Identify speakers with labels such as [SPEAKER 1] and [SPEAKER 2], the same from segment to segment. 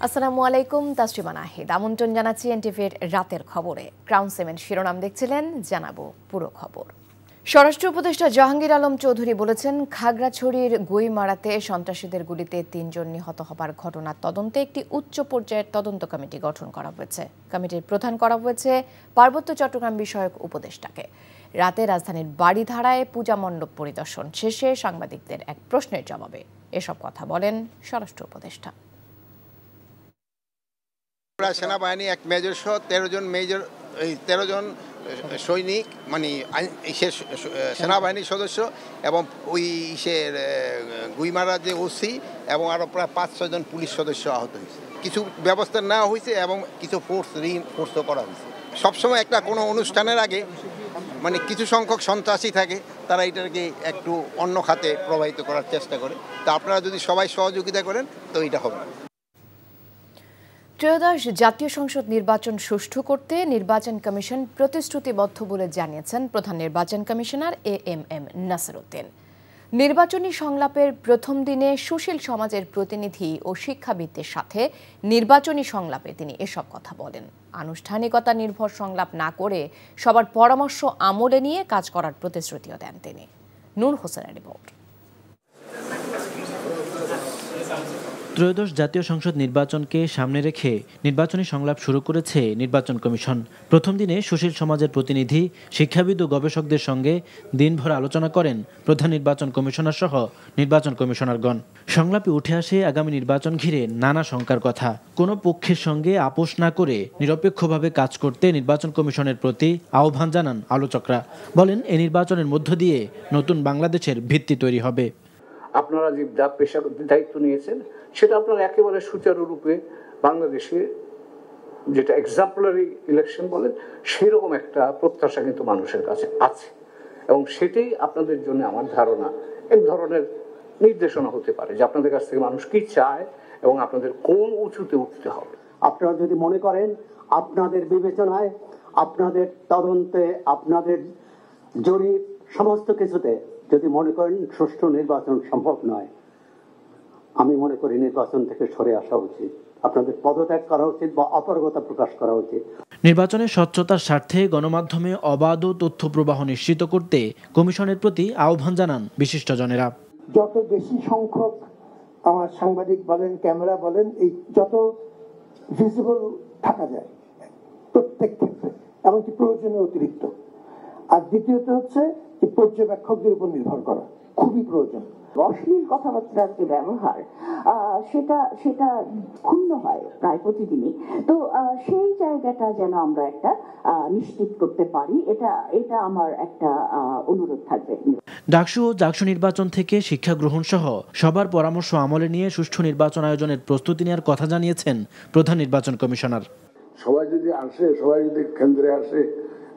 [SPEAKER 1] আসসালামু আলাইকুম, তাসরিমা নাহিদ আমন্ত্রণ জানাচ্ছি এনটিভির রাতের খবরে। ক্রাউন সিমেন্ট শিরোনাম দেখছিলেন, জানাবো পুরো খবর। স্বরাষ্ট্র উপদেষ্টা জাহাঙ্গীর আলম চৌধুরী বলেছেন, খাগড়াছড়ির গুইমারাতে সন্ত্রাসীদের গুলিতে ৩ জন নিহত হবার ঘটনার তদন্তে একটি উচ্চ পর্যায়ের তদন্ত কমিটি গঠন করা হয়েছে। কমিটির প্রধান করা হয়েছে পার্বত্য চট্টগ্রাম বিষয়ক উপদেষ্টাকে। রাতে রাজধানীর বাড়িধারায় পূজা মণ্ডপ পরিদর্শন শেষে সাংবাদিকদের এক প্রশ্নের জবাবে এসব কথা বলেন স্বরাষ্ট্র উপদেষ্টা।
[SPEAKER 2] সেনাবাহিনী এক মেজর সহ 13 জন সৈনিক মানে সেনাবাহিনীর সদস্য এবং ওই গুইমারা যে ওসি এবং আরও প্রায় 5-6 জন পুলিশ সদস্য আহত হয়েছে। কিছু ব্যবস্থা নেওয়া হয়েছে এবং কিছু ফোর্সও করা হয়েছে। সবসময় একটা কোনো অনুষ্ঠানের আগে মানে কিছু সংখ্যক সন্ত্রাসী থাকে, তারা এটাকে একটু অন্য খাতে প্রবাহিত করার চেষ্টা করে। তা আপনারা যদি সবাই সহযোগিতা করেন তো এটা হবে।
[SPEAKER 1] ত্রয়োদশ জাতীয় সংসদ নির্বাচন সুষ্ঠু করতে নির্বাচন কমিশন প্রতিশ্রুতিবদ্ধ বলে জানিয়েছেন প্রধান নির্বাচন কমিশনার এএমএম নাসির উদ্দিন। নির্বাচনী সংলাপের প্রথম দিনে সুশীল সমাজের প্রতিনিধি ও শিক্ষাবিদদের সাথে নির্বাচনী সংলাপে তিনি এসব কথা বলেন। আনুষ্ঠানিকতা নির্ভর সংলাপ না করে সবার পরামর্শ আমলে নিয়ে কাজ করার প্রতিশ্রুতিও দেন তিনি। নূর হোসেনের রিপোর্ট।
[SPEAKER 3] ত্রয়োদশ জাতীয় সংসদ নির্বাচনকে সামনে রেখে নির্বাচনী সংলাপ শুরু করেছে নির্বাচন কমিশন। প্রথম দিনে সুশীল সমাজের প্রতিনিধি, শিক্ষাবিদ ও গবেষকদের সঙ্গে দিনভর আলোচনা করেন প্রধান নির্বাচন কমিশনার সহ নির্বাচন কমিশনারগণ। সংলাপে উঠে আসে আগামী নির্বাচন ঘিরে নানা শঙ্কার কথা। কোনো পক্ষের সঙ্গে আপোষ না করে নিরপেক্ষভাবে কাজ করতে নির্বাচন কমিশনের প্রতি আহ্বান জানান আলোচকরা। বলেন, এই নির্বাচনের মধ্য দিয়ে নতুন বাংলাদেশের ভিত্তি তৈরি হবে।
[SPEAKER 4] আপনারা যে পেশার দায়িত্ব নিয়েছেন সেটা আপনারা একেবারে সুচারুরূপে বাংলাদেশে যেটা এক্সাম্পলারি ইলেকশন বলেন সেরকম একটা প্রত্যাশা কিন্তু মানুষের কাছে আছে এবং সেটাই আপনাদের জন্য আমার ধারণা এক ধরনের নির্দেশনা হতে পারে যে আপনাদের কাছ থেকে মানুষ কি চায় এবং আপনাদের কোন উঁচুতে উঠতে হবে।
[SPEAKER 5] আপনারা যদি মনে করেন আপনাদের বিবেচনায়, আপনাদের তদন্তে, আপনাদের জরিপ সমস্ত কিছুতে যদি মনে করেন সুষ্ঠু নির্বাচন সম্ভব নয়, আমি মনে করি নির্বাচন থেকে সরে আসা উচিত, আপনাদের পদত্যাগ করা উচিত বা অপারগতা প্রকাশ করা উচিত।
[SPEAKER 3] নির্বাচনের স্বচ্ছতার স্বার্থে গণমাধ্যমে অবাধ ও তথ্য প্রবাহ নিশ্চিত করতে কমিশনের প্রতি আহ্বান জানান বিশিষ্টজনেরা।
[SPEAKER 6] যত বেশি সংখ্যক আমার সাংবাদিক বলেন, ক্যামেরা বলেন, এই যত ভিজিবল থাকা যায় প্রত্যেক ক্ষেত্রে, এমনকি প্রয়োজনীয় অতিরিক্ত। আর দ্বিতীয়ত হচ্ছে যে পর্যবেক্ষকদের উপর নির্ভর করা খুবই প্রয়োজন।
[SPEAKER 7] অশ্লীল কথাবার্তার যে ব্যবহার সেটা ক্ষুণ্ণ হয় প্রায় প্রতিদিনই। তো সেই জায়গাটা যেন আমরা একটা নিশ্চিত করতে পারি, এটা আমার একটা অনুরোধ থাকবে।
[SPEAKER 3] ডাকসু ও জাকসু নির্বাচন থেকে শিক্ষা গ্রহণ সহ সবার পরামর্শ আমলে নিয়ে সুষ্ঠু নির্বাচন আয়োজনের প্রস্তুতি নেওয়ার কথা জানিয়েছেন প্রধান নির্বাচন কমিশনার।
[SPEAKER 8] সবাই যদি আসে, সবাই যদি কেন্দ্রে আসে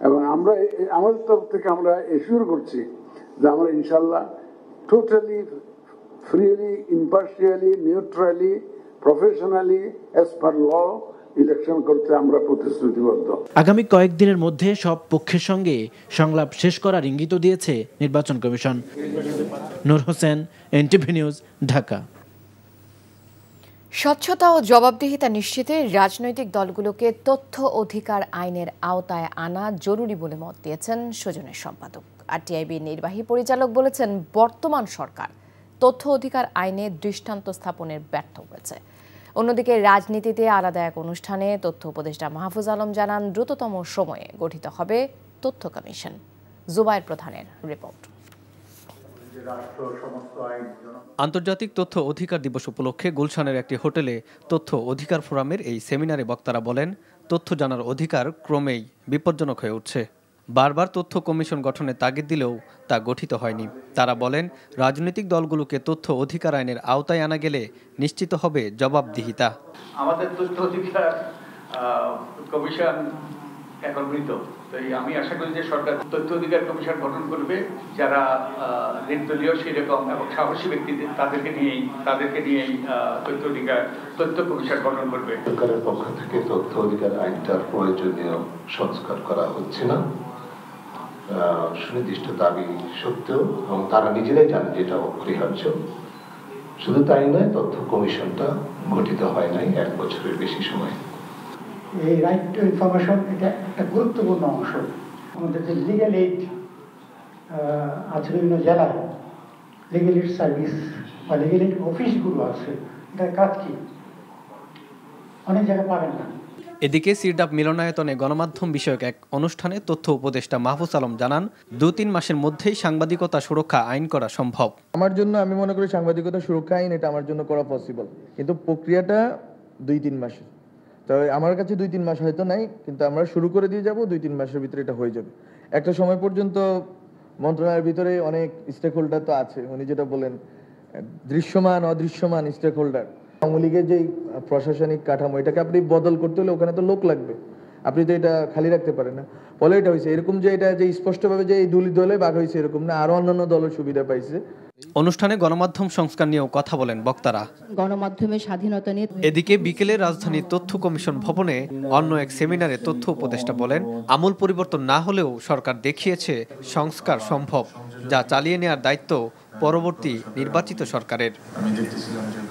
[SPEAKER 8] এবং আমরা আমাদের তরফ থেকে আমরা এশিওর করছি যে আমরা ইনশাল্লাহ totally freely, impartially, neutrally, professionally as per law election করতে আমরা প্রতিশ্রুতিবদ্ধ।
[SPEAKER 3] আগামী কয়েকদিনের মধ্যে সব পক্ষের সঙ্গে সংলাপ শেষ করার ইঙ্গিত দিয়েছে নির্বাচন কমিশন। নূর হোসেন, এনটিভি নিউজ, ঢাকা।
[SPEAKER 1] স্বচ্ছতা ও জবাবদিহিতা নিশ্চিতে রাজনৈতিক দলগুলোকে তথ্য অধিকার আইনের আওতায় আনা জরুরি বলে মত দিয়েছেন সুজনের সম্পাদক। আরটিআইবির নির্বাহী পরিচালক বলেছেন, বর্তমান সরকার তথ্য অধিকার আইনে দৃষ্টান্ত স্থাপনের ব্যর্থ হয়েছে। অন্যদিকে রাজনীতিতে আলাদা এক অনুষ্ঠানে তথ্য উপদেষ্টা মাহফুজ আলম জানান, দ্রুততম সময়ে গঠিত হবে তথ্য কমিশন। জুবায়ের প্রধানের রিপোর্ট।
[SPEAKER 9] আন্তর্জাতিক তথ্য অধিকার দিবস উপলক্ষে গুলশানের একটি হোটেলে তথ্য অধিকার ফোরামের এই সেমিনারে বক্তারা বলেন, তথ্য জানার অধিকার ক্রমেই বিপজ্জনক হয়ে উঠছে। বারবার তথ্য কমিশন গঠনের তাগিদ দিলেও তা গঠিত হয়নি। তারা বলেন, রাজনৈতিক দলগুলোকে তথ্য অধিকার আইনের আওতায় আনা গেলে নিশ্চিত হবে জবাবদিহিতা।
[SPEAKER 10] আমাদের তথ্য অধিকার কমিশন এখন মৃত। তো আমি আশা করি যে সরকার তথ্য অধিকার কমিশন গঠন করবে, যারা নির্দলীয় সেরকম এবং সাহসী ব্যক্তিদের তাদেরকে নিয়েই তথ্য কমিশন গঠন করবে।
[SPEAKER 11] সরকারের পক্ষ থেকে তথ্য অধিকার আইনটার প্রয়োজনীয় সংস্কার করা হচ্ছে না, সুনির্দিষ্ট দাবি সত্ত্বেও, এবং তারা নিজেরাই জানে যেটা অপরিহার্য। শুধু তাই নয়, তথ্য কমিশনটা গঠিত হয় নাই 1 বছরের বেশি সময়।
[SPEAKER 12] এই রাইট টু ইনফরমেশন এটা একটা গুরুত্বপূর্ণ অংশ। আমাদের যে লিগ্যাল এইড আছে বিভিন্ন জেলায়, লিগ্যাল এইড সার্ভিস বা লিগ্যাল এইড অফিসগুলো আছে, এটার কাজ কি অনেক জায়গায় পাবেন না।
[SPEAKER 9] এদিকে সিরডাপ মিলনায়তনে গণমাধ্যম বিষয়ক এক অনুষ্ঠানে তথ্য উপদেষ্টা মাহফুজ আলম জানান 2-3 মাসের মধ্যেই সাংবাদিকতা সুরক্ষা আইন করা সম্ভব।
[SPEAKER 13] আমার জন্য আমি মনে করি সাংবাদিকতা সুরক্ষা আইন এটা আমার জন্য করা পসিবল, কিন্তু প্রক্রিয়াটা 2-3 মাসের। তো আমার কাছে 2-3 মাস হয়তো নাই, কিন্তু আমরা শুরু করে দিয়ে যাব, 2-3 মাসের ভিতরে এটা হয়ে যাবে। একটা সময় পর্যন্ত মন্ত্রণালয়ের ভিতরে অনেক স্টেক হোল্ডার তো আছে, উনি যেটা বলেন দৃশ্যমান অদৃশ্যমান স্টেক হোল্ডার। আওয়ামী লীগের যে প্রশাসনিক কাঠামো এটাকে আপনি বদল করতে হলে ওখানে তো লোক লাগবে, আপনি তো এটা খালি রাখতে পারেন না। ফলে এটা হয়েছে এরকম যে এটা যে স্পষ্টভাবে যে এই দুই দলে ভাগ হয়েছে এরকম না, আরো অন্যান্য দলের সুবিধা পাইছে।
[SPEAKER 9] অনুষ্ঠানে গণমাধ্যম সংস্কার নিয়েও কথা বলেন বক্তারা।
[SPEAKER 14] গণমাধ্যমের স্বাধীনতা নিয়ে
[SPEAKER 9] এদিকে বিকেলে রাজধানীর তথ্য কমিশন ভবনে অন্য এক সেমিনারে তথ্য উপদেষ্টা বলেন, আমূল পরিবর্তন না হলেও সরকার দেখিয়েছে সংস্কার সম্ভব, যা চালিয়ে নেওয়ার দায়িত্ব পরবর্তী নির্বাচিত সরকারের।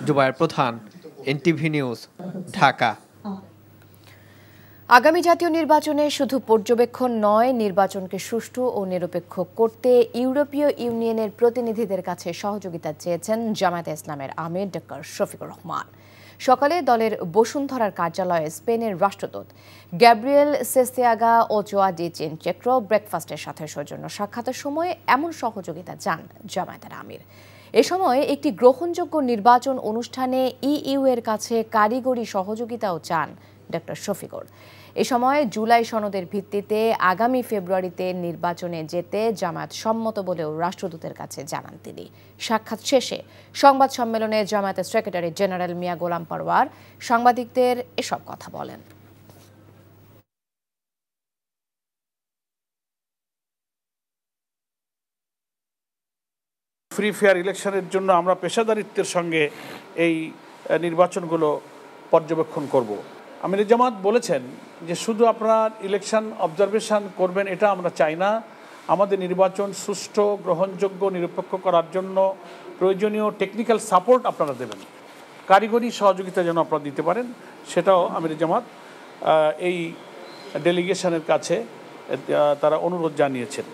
[SPEAKER 9] জুবায়ের প্রধান, এনটিভি নিউজ, ঢাকা।
[SPEAKER 1] আগামী জাতীয় নির্বাচনে শুধু পর্যবেক্ষণ নয়, নির্বাচনকে সুষ্ঠু ও নিরপেক্ষ করতে ইউরোপীয় ইউনিয়নের প্রতিনিধিদের কাছে সহযোগিতা চেয়েছেন জামায়াতে ইসলামের আমির ডক্টর শফিকুর রহমান। সকালে দলের বসুন্ধরার কার্যালয়ে স্পেনের রাষ্ট্রদূত গ্যাব্রিয়েল সেস্তিয়াগা ও জোয়া ডি চিনচেক্রো ব্রেকফাস্টের সাথে সৌজন্য সাক্ষাতের সময় এমন সহযোগিতা চান জামায়াতের আমির। এ সময় একটি গ্রহণযোগ্য নির্বাচন অনুষ্ঠানে ইইউ এর কাছে কারিগরি সহযোগিতাও চান ডক্টর শফিকুর। এ সময় জুলাই সনদের ভিত্তিতে আগামী ফেব্রুয়ারিতে নির্বাচনে যেতে জামায়াত সম্মত বলেও রাষ্ট্রদূতের কাছে জানান তিনি। সাক্ষাৎ শেষে সংবাদ সম্মেলনে জামায়াতের সেক্রেটারি জেনারেল মিয়া গোলাম পরওয়ার সাংবাদিকদের এসব কথা বলেন।
[SPEAKER 15] ফ্রি ফেয়ার ইলেকশনের জন্য আমরা পেশাদারিত্বের সঙ্গে এই নির্বাচনগুলো পর্যবেক্ষণ করব। আমির জামাত বলেছেন যে শুধু আপনারা ইলেকশন অবজারভেশন করবেন এটা আমরা চাই না, আমাদের নির্বাচন সুষ্ঠু, গ্রহণযোগ্য, নিরপেক্ষ করার জন্য প্রয়োজনীয় টেকনিক্যাল সাপোর্ট আপনারা দেবেন, কারিগরি সহযোগিতা যেন আপনারা দিতে পারেন, সেটাও আমির জামাত এই ডেলিগেশনের কাছে তারা অনুরোধ জানিয়েছেন।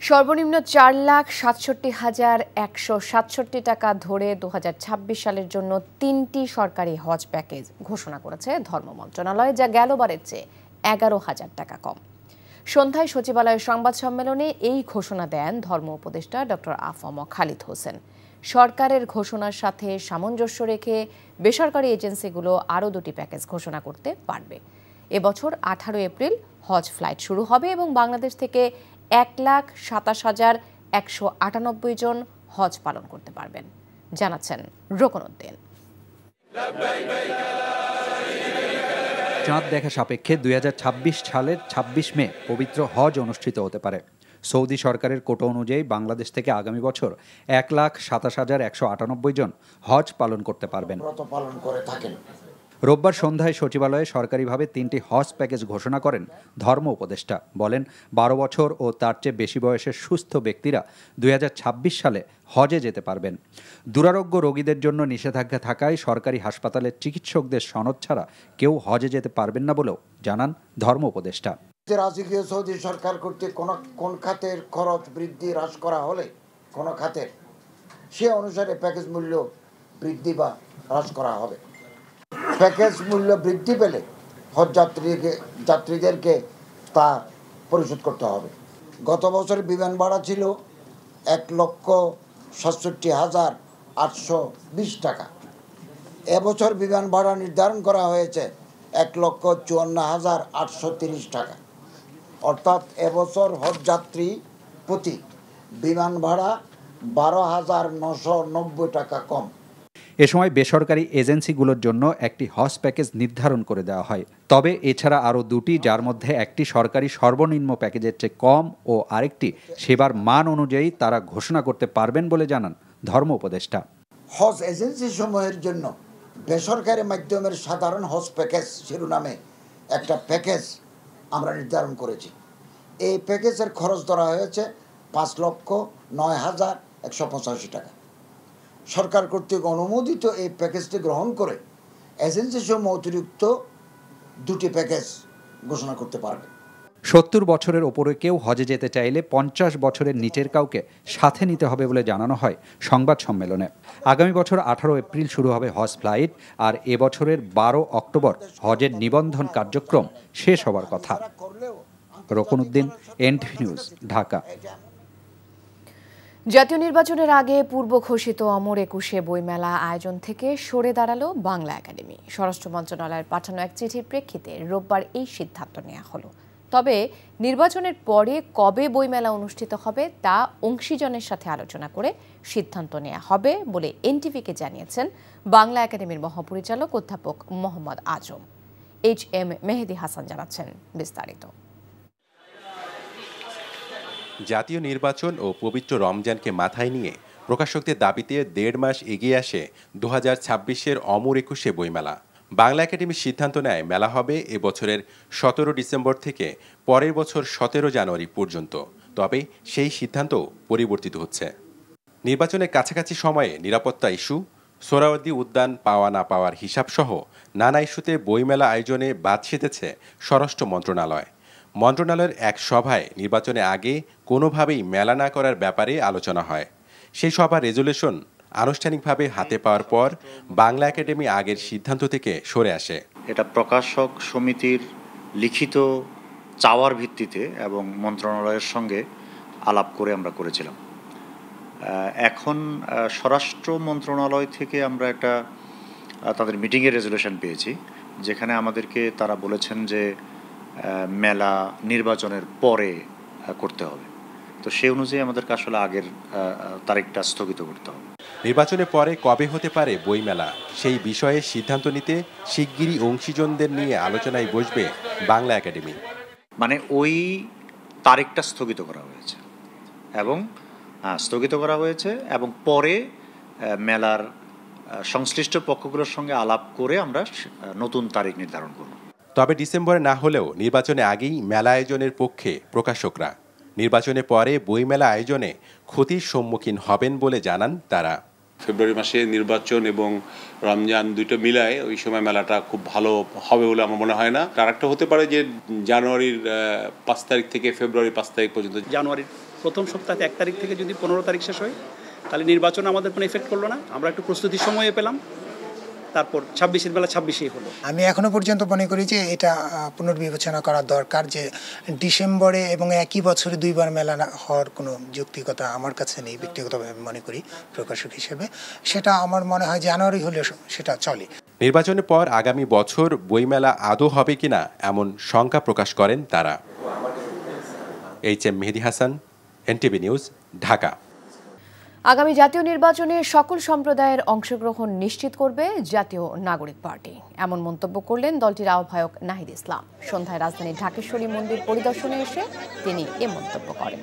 [SPEAKER 1] সর্বনিম্ন 4,67,167 টাকা ধরে 2026 সালের জন্য 3টি সরকারি হজ প্যাকেজ ঘোষণা করেছে ধর্ম মন্ত্রণালয়, যা গেলবারের চেয়ে 11,000 টাকা কম। সন্ধ্যায় সচিবালয়ের সংবাদ সম্মেলনে এই ঘোষণা দেন ধর্ম উপদেষ্টা ডক্টর আফম খালিদ হোসেন। সরকারের ঘোষণার সাথে সামঞ্জস্য রেখে বেসরকারি এজেন্সিগুলো আরও 2টি প্যাকেজ ঘোষণা করতে পারবে। এবছর 18 এপ্রিল হজ ফ্লাইট শুরু হবে এবং বাংলাদেশ থেকে 1,27,198 জন হজ পালন করতে পারবেন, জানাচ্ছেন রোকনউদ্দিন।
[SPEAKER 16] চাঁদ দেখা সাপেক্ষে 2026 সালের 26 মে পবিত্র হজ অনুষ্ঠিত হতে পারে। সৌদি সরকারের কোটা অনুযায়ী বাংলাদেশ থেকে আগামী বছর 1,27,198 জন হজ পালন করতে পারবেন। রোববার সন্ধ্যায় সচিবালয়ে সরকারিভাবে 3টি হজ প্যাকেজ ঘোষণা করেন ধর্ম উপদেষ্টা। বলেন 12 বছর ও তার চেয়ে বেশি বয়সের সুস্থ ব্যক্তিরা 2026 সালে হজে যেতে পারবেন। দুরারোগ্য রোগীদের জন্য নিষেধাজ্ঞা থাকায় সরকারি হাসপাতালের চিকিৎসকদের সনদ ছাড়া কেউ হজে যেতে পারবেন না বলেও জানান ধর্ম উপদেষ্টা।
[SPEAKER 17] রাজকীয় সৌদি সরকার কর্তৃক কোন খাতের খরচ বৃদ্ধি হ্রাস করা হলে কোন খাতের সে অনুসারে প্যাকেজ মূল্য বৃদ্ধি বা হ্রাস করা হবে। প্যাকেজ মূল্য বৃদ্ধি পেলে হজ যাত্রীদেরকে তা পরিশোধ করতে হবে। গত বছর বিমান ভাড়া ছিল 1,67,820 টাকা। এবছর বিমান ভাড়া নির্ধারণ করা হয়েছে 1,54,830 টাকা। অর্থাৎ এবছর হজ যাত্রী প্রতি বিমান ভাড়া 12,990 টাকা কম।
[SPEAKER 16] এ সময় বেসরকারি এজেন্সিগুলোর জন্য একটি হজ প্যাকেজ নির্ধারণ করে দেওয়া হয়। তবে এছাড়া আরও 2টি, যার মধ্যে একটি সরকারি সর্বনিম্ন প্যাকেজের চেয়ে কম ও আরেকটি সেবার মান অনুযায়ী তারা ঘোষণা করতে পারবেন বলে জানান ধর্ম উপদেষ্টা।
[SPEAKER 17] হজ এজেন্সি সমূহের জন্য বেসরকারি মাধ্যমের সাধারণ হজ প্যাকেজ শিরোনামে একটা প্যাকেজ আমরা নির্ধারণ করেছি। এই প্যাকেজের খরচ ধরা হয়েছে 5,09,185 টাকা। সরকার কর্তৃক অনুমোদিত এই প্যাকেজটি গ্রহণ করে এজেন্সি সমূহ অতিরিক্ত 2টি প্যাকেজ ঘোষণা করতে পারবে।
[SPEAKER 16] 70 বছরের ওপরে কেউ হজে যেতে চাইলে 50 বছরের নিচের কাউকে সাথে নিতে হবে বলে জানানো হয় সংবাদ সম্মেলনে। আগামী বছর 18 এপ্রিল শুরু হবে হজ ফ্লাইট, আর এবছরের 12 অক্টোবর হজের নিবন্ধন কার্যক্রম শেষ হওয়ার কথা। রকনউদ্দিন, এনটিভি নিউজ, ঢাকা।
[SPEAKER 1] জাতীয় নির্বাচনের আগে পূর্ব ঘোষিত অমর একুশে বইমেলা আয়োজন থেকে সরে দাঁড়ালো বাংলা একাডেমি। স্বরাষ্ট্র মন্ত্রণালয়ের পাঠানো এক চিঠির প্রেক্ষিতে রোববার এই সিদ্ধান্ত নেওয়া হলো। তবে নির্বাচনের পরে কবে বইমেলা অনুষ্ঠিত হবে তা অংশীজনের সাথে আলোচনা করে সিদ্ধান্ত নেওয়া হবে বলে এনটিভিকে জানিয়েছেন বাংলা একাডেমির মহাপরিচালক অধ্যাপক মোহাম্মদ আজম। HM মেহেদী হাসান জানাচ্ছেন বিস্তারিত।
[SPEAKER 18] জাতীয় নির্বাচন ও পবিত্র রমজানকে মাথায় নিয়ে প্রকাশকদের দাবিতে 1.5 মাস এগিয়ে আসে 2026-এর অমর একুশে বইমেলা। বাংলা একাডেমির সিদ্ধান্ত নেয় মেলা হবে এবছরের 17 ডিসেম্বর থেকে পরের বছর 17 জানুয়ারি পর্যন্ত। তবে সেই সিদ্ধান্ত পরিবর্তিত হচ্ছে। নির্বাচনের কাছাকাছি সময়ে নিরাপত্তা ইস্যু, সোহরাওয়ার্দী উদ্যান পাওয়া না পাওয়ার হিসাবসহ নানা ইস্যুতে বইমেলা আয়োজনে বাদ সেধেছে স্বরাষ্ট্র মন্ত্রণালয়। মন্ত্রণালয়ের এক সভায় নির্বাচনে আগে কোনোভাবেই মেলা না করার ব্যাপারে আলোচনা হয়। সেই সভার রেজুলেশন আনুষ্ঠানিকভাবে হাতে পাওয়ার পর বাংলা একাডেমি আগের সিদ্ধান্ত থেকে সরে আসে।
[SPEAKER 19] এটা প্রকাশক সমিতির লিখিত চাওয়ার ভিত্তিতে এবং মন্ত্রণালয়ের সঙ্গে আলাপ করে আমরা করেছিলাম। এখন স্বরাষ্ট্র মন্ত্রণালয় থেকে আমরা একটা তাদের মিটিংয়ের রেজুলেশন পেয়েছি, যেখানে আমাদেরকে তারা বলেছেন যে মেলা নির্বাচনের পরে করতে হবে। তো সেই অনুযায়ী আমাদেরকে আসলে আগের তারিখটা স্থগিত করতে হবে।
[SPEAKER 18] নির্বাচনের পরে কবে হতে পারে বইমেলা সেই বিষয়ে সিদ্ধান্ত নিতে শিগগিরই অংশীজনদের নিয়ে আলোচনায় বসবে বাংলা একাডেমি।
[SPEAKER 19] মানে ওই তারিখটা স্থগিত করা হয়েছে এবং পরে মেলার সংশ্লিষ্ট পক্ষগুলোর সঙ্গে আলাপ করে আমরা নতুন তারিখ নির্ধারণ করব।
[SPEAKER 18] তবে ডিসেম্বরে না হলেও নির্বাচনে আগেই মেলা আয়োজনের পক্ষে প্রকাশকরা। নির্বাচনের পরে বইমেলা আয়োজনে ক্ষতির সম্মুখীন হবেন বলে জানান তারা।
[SPEAKER 20] ফেব্রুয়ারি মাসে নির্বাচন এবং রমজান দুটো মিলায় ওই সময় মেলাটা খুব ভালো হবে বলে আমার মনে হয় না। আর একটা হতে পারে যে জানুয়ারির 5 তারিখ থেকে ফেব্রুয়ারি 5 তারিখ পর্যন্ত।
[SPEAKER 21] জানুয়ারির প্রথম সপ্তাহে 1 তারিখ থেকে যদি 15 তারিখ শেষ হয় তাহলে নির্বাচন আমাদের কোনো এফেক্ট করলো না। আমরা একটু প্রস্তুতির সময় পেলাম, তারপর 26-এর বেলা 26-এই হলো।
[SPEAKER 22] আমি এখনো পর্যন্ত মনে করি যে এটা পুনর্বিবেচনা করা দরকার, যে ডিসেম্বরে এবং একই বছরে 2 বার মেলা হওয়ার কোনো যৌক্তিকতা আমার কাছে নেই। ব্যক্তিগতভাবে আমি মনে করি প্রকাশক হিসেবে সেটা আমার মনে হয় জানুয়ারি হলে সেটা চলে।
[SPEAKER 18] নির্বাচনের পর আগামী বছর বইমেলা আদৌ হবে কিনা এমন শঙ্কা প্রকাশ করেন তারা। HM মেহেদী হাসান, এনটিভি নিউজ, ঢাকা।
[SPEAKER 1] আগামী জাতীয় নির্বাচনে সকল সম্প্রদায়ের অংশগ্রহণ নিশ্চিত করবে জাতীয় নাগরিক পার্টি, এমন মন্তব্য করলেন দলটির আহ্বায়ক নাহিদ ইসলাম। সন্ধ্যায় রাজধানীর ঢাকেশ্বরী মন্দির পরিদর্শনে এসে তিনি এ মন্তব্য করেন।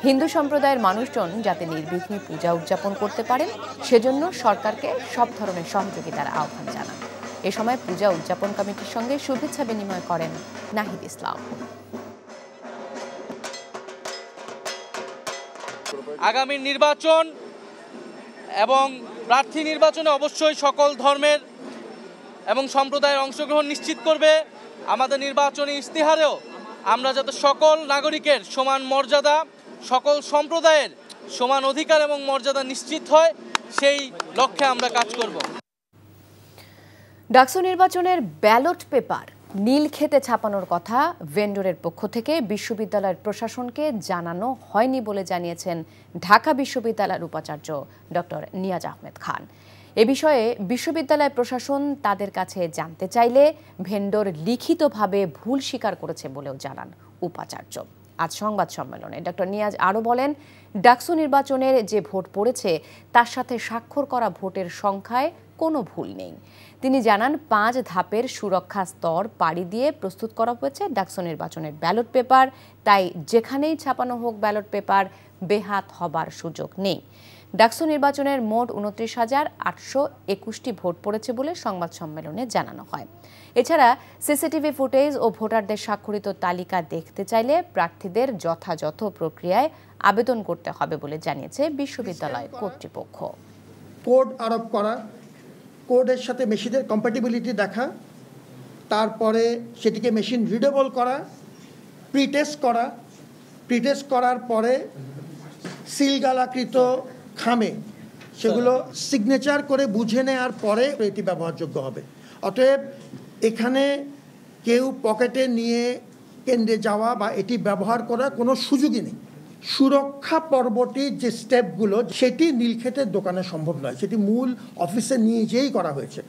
[SPEAKER 1] হিন্দু সম্প্রদায়ের মানুষজন যাতে নির্বিঘ্নে পূজা উদযাপন করতে পারেন সেজন্য সরকারকে সব ধরনের সহযোগিতার আহ্বান জানান। এ সময় পূজা উদযাপন কমিটির সঙ্গে শুভেচ্ছা বিনিময় করেন নাহিদ ইসলাম।
[SPEAKER 23] আগামী নির্বাচন এবং প্রার্থী নির্বাচনে অবশ্যই সকল ধর্মের এবং সম্প্রদায়ের অংশগ্রহণ নিশ্চিত করবে। আমাদের নির্বাচনী ইস্তিহারেও আমরা যাতে সকল নাগরিকের সমান মর্যাদা, সকল সম্প্রদায়ের সমান অধিকার এবং মর্যাদা নিশ্চিত হয়, সেই লক্ষ্যে আমরা কাজ করব।
[SPEAKER 1] ডাকসু নির্বাচনের ব্যালট পেপার নীলক্ষেতে ছাপানোর কথা ভেন্ডরের পক্ষ থেকে বিশ্ববিদ্যালয়ের প্রশাসনকে জানানো হয়নি বলে জানিয়েছেন ঢাকা বিশ্ববিদ্যালয়ের উপাচার্য ডক্টর নিয়াজ আহমেদ খান। এ বিষয়ে বিশ্ববিদ্যালয় প্রশাসন তাদের কাছে জানতে চাইলে ভেন্ডর লিখিতভাবে ভুল স্বীকার করেছে বলেও জানান উপাচার্য। আজ সংবাদ সম্মেলনে ডক্টর নিয়াজ আরও বলেন, ডাকসু নির্বাচনের যে ভোট পড়েছে তার সাথে স্বাক্ষর করা ভোটের সংখ্যায় কোনো ভুল নেই। তিনি জানান 5 ধাপের সুরক্ষা স্তর পাড়ি দিয়ে প্রস্তুত করা হয়েছে ডাকসু নির্বাচনের ব্যালট পেপার, তাই যেখানেই ছাপানো হোক ব্যালট পেপার বেহাত হবার সুযোগ নেই। ডাকসু নির্বাচনের মোট 29,821টি ভোট পড়েছে বলে সংবাদ সম্মেলনে জানানো হয়। এছাড়া সিসিটিভি ফুটেজ ও ভোটারদের স্বাক্ষরিত তালিকা দেখতে চাইলে প্রার্থীদের যথাযথ প্রক্রিয়ায় আবেদন করতে হবে বলে জানিয়েছে বিশ্ববিদ্যালয় কর্তৃপক্ষ।
[SPEAKER 2] কোড আরোপ করা, কোডের সাথে মেশিনের কম্প্যাটিবিলিটি দেখা, তারপরে সেটিকে মেশিন রিডেবল করা, প্রিটেস্ট করার পরে সিলগালাকৃত খামে সেগুলো সিগনেচার করে বুঝে নেওয়ার পরে এটি ব্যবহারযোগ্য হবে। অতএব এখানে কেউ পকেটে নিয়ে কেন্দ্রে যাওয়া বা এটি ব্যবহার করার কোনো সুযোগই নেই। সুরক্ষা পর্বটি যে স্টেপগুলো সেটি নীলক্ষেতের দোকানে সম্ভব নয়, সেটি মূল অফিসে নিয়ে যেয়েই করা হয়েছে।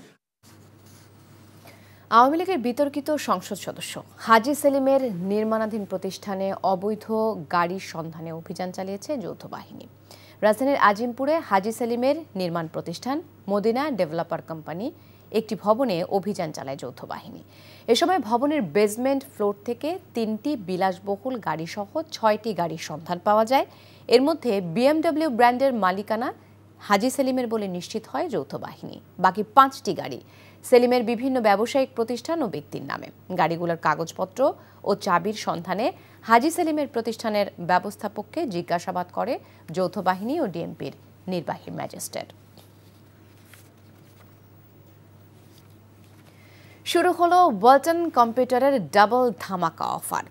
[SPEAKER 1] আওয়ামী লীগের বিতর্কিত সংসদ সদস্য হাজী সেলিমের নির্মাণাধীন প্রতিষ্ঠানে অবৈধ গাড়ির সন্ধানে অভিযান চালিয়েছে যৌথ বাহিনী। রাজধানীর আজিমপুরে হাজী সেলিমের নির্মাণ প্রতিষ্ঠান মদিনা ডেভেলপার কোম্পানি একটি ভবনে অভিযান চালায় যৌথ বাহিনী। এ সময় ভবনের বেসমেন্ট ফ্লোর থেকে 3টি বিলাসবহুল গাড়িসহ 6টি গাড়ির সন্ধান পাওয়া যায়। এর মধ্যে BMW ব্র্যান্ডের মালিকানা হাজী সেলিমের বলে নিশ্চিত হয় যৌথ বাহিনী। বাকি 5টি গাড়ি সেলিমের বিভিন্ন ব্যবসায়িক প্রতিষ্ঠান ও ব্যক্তির নামে। গাড়িগুলোর কাগজপত্র ও চাবির সন্ধানে হাজী সেলিমের প্রতিষ্ঠানের ব্যবস্থাপককে জিজ্ঞাসাবাদ করে যৌথ বাহিনী ও ডিএমপির নির্বাহী ম্যাজিস্ট্রেট। শুরু হলো ওয়ালটন কম্পিউটারের ডাবল ধামাকা অফার।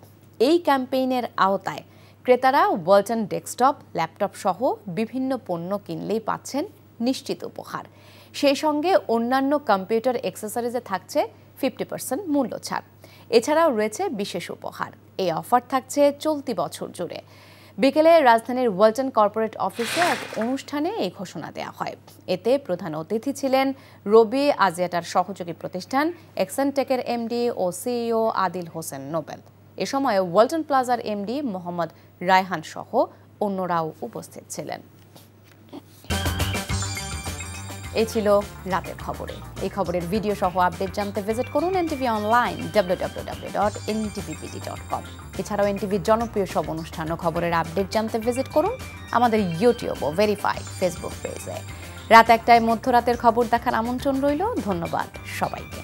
[SPEAKER 1] এই ক্যাম্পেইনের আওতায় ক্রেতারা ওয়ালটন ডেস্কটপ, ল্যাপটপ সহ বিভিন্ন পণ্য কিনলেই পাচ্ছেন নিশ্চিত উপহার। সেই সঙ্গে অন্যান্য কম্পিউটার অ্যাক্সেসরিজে থাকছে 50% মূল্য ছাড়। এছাড়াও রয়েছে বিশেষ উপহার। এই অফার থাকছে চলতি বছর জুড়ে। বিকেলে রাজধানীর ওয়ালটন কর্পোরেট অফিসে এক অনুষ্ঠানে এই ঘোষণা দেওয়া হয়। এতে প্রধান অতিথি ছিলেন রবি আজিয়াটার সহযোগী প্রতিষ্ঠান এক্সেনটেকের এমডি ও সিইও আদিল হোসেন নোবেল। এ সময় ওয়ালটন প্লাজার এমডি মোহাম্মদ রায়হান সহ অন্যরাও উপস্থিত ছিলেন। এই ছিল রাতের খবরে। এই খবরের ভিডিও সহ আপডেট জানতে ভিজিট করুন এনটিভি অনলাইন www.ntv.com। এছাড়াও এনটিভির জনপ্রিয় সব অনুষ্ঠান ও খবরের আপডেট জানতে ভিজিট করুন আমাদের ইউটিউব ও ভেরিফাইড ফেসবুক পেজে। রাত 1টায় মধ্যরাতের খবর দেখার আমন্ত্রণ রইল। ধন্যবাদ সবাইকে।